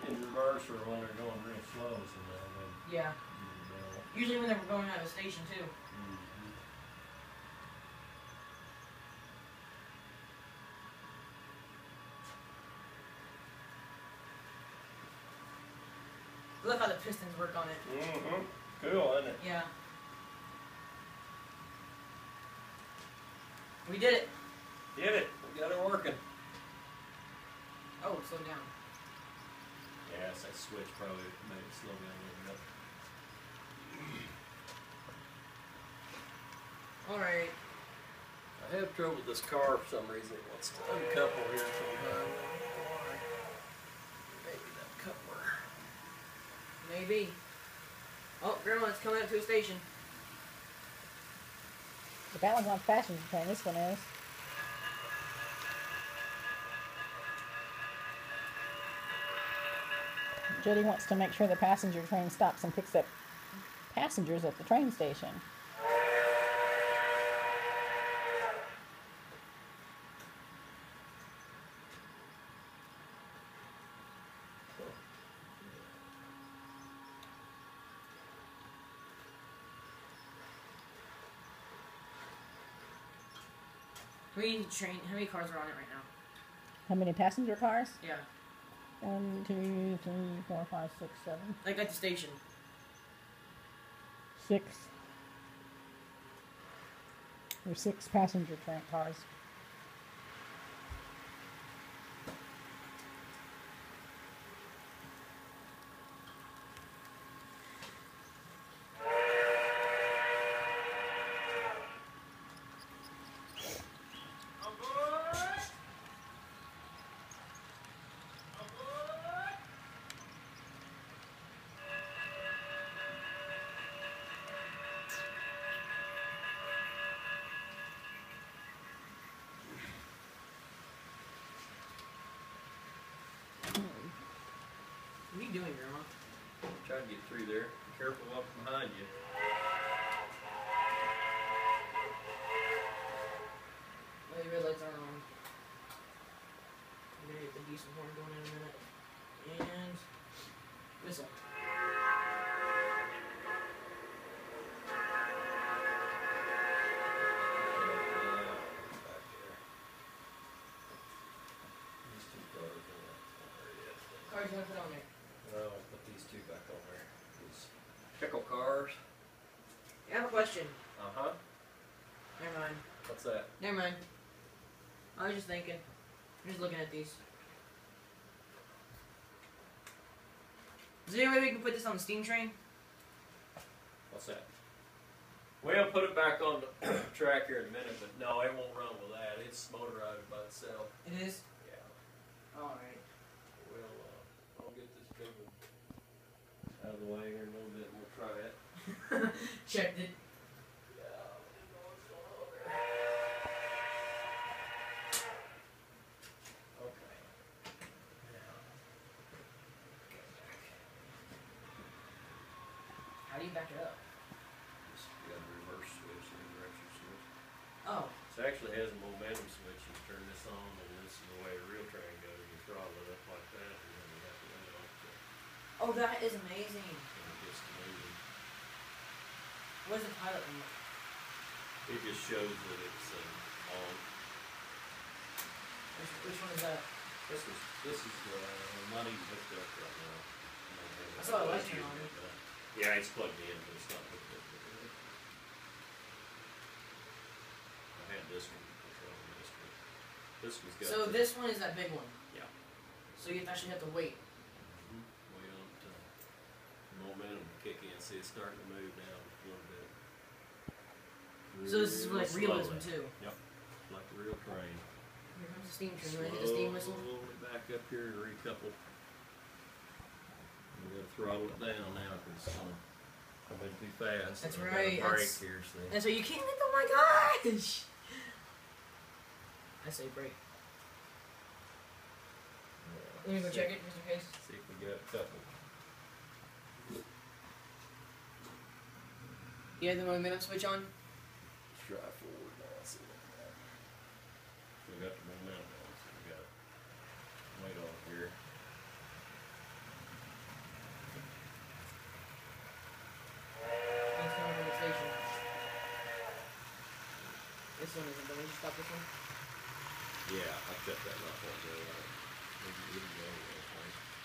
in reverse or when they're going real slow, so now Yeah. Usually when they were going out of the station too. Look how the pistons work on it. Cool, isn't it? Yeah. We did it. Did it. We got it working. Oh, slow down. Yeah, it's that switch probably made it slow down a little bit. Alright. I have trouble with this car for some reason. It wants to uncouple here sometime. Maybe that coupler. Maybe. Oh, Grandma, it's coming up to a station. But that one's on passenger train. This one is. Jody wants to make sure the passenger train stops and picks up passengers at the train station. How many cars are on it right now? How many passenger cars? Yeah. 1, 2, 3, 4, 5, 6, 7. Like at the station. 6. There's 6 passenger train cars. What are you doing, Grandma? Try to get through there. Be careful what's behind you. Oh, the red lights aren't on. I'm gonna get the diesel horn going in a minute. And whistle. Cars you want to put on there? Well, I'll put these two back on there. These pickle cars. I have a question. Uh-huh. Never mind. What's that? Never mind. I was just thinking. I'm just looking at these. Is there any way we can put this on the steam train? What's that? We'll put it back on the track here in a minute, but no, it won't run with that. It's motorized by itself. It is? Yeah. Alright. I'll get this big one out of the way here in a little bit and we'll try it. Checked it. How do you back it up? Just got a reverse switch and a direction switch. Oh. So it actually has a momentum switch. You turn this on and this is the way a real train goes. You throttle it up like that and then you have to let it off. Oh, that is amazing. And it gets to moving. What does the pilot mean? It just shows that it's on. Which one is that? This is not even hooked up right now. I saw a light turn on it. Yeah, it's plugged in, but it's not hooked up. I had this one controlling this one. This one's got. So this one is that big one. Yeah. So you actually have to wait. Wait on it to momentum to kick in. See, it's starting to move now a little bit. So this is like realism too. Yep. Like a real train. Here comes the steam train. You want to hit the steam whistle? Slowly back up here and recouple. We gotta throttle it down now because it's coming too fast. That's I right. gotta brake here, see. And so you can't hit. Oh my gosh! I say brake. Let me go check it just in case. See if we got a couple. You have the momentum switch on? Let's try forward now. See what we got. We got the momentum on, so we got weight on here. This one isn't, but we just stop this one. Yeah, I checked that not long ago. We can go anyway, I think.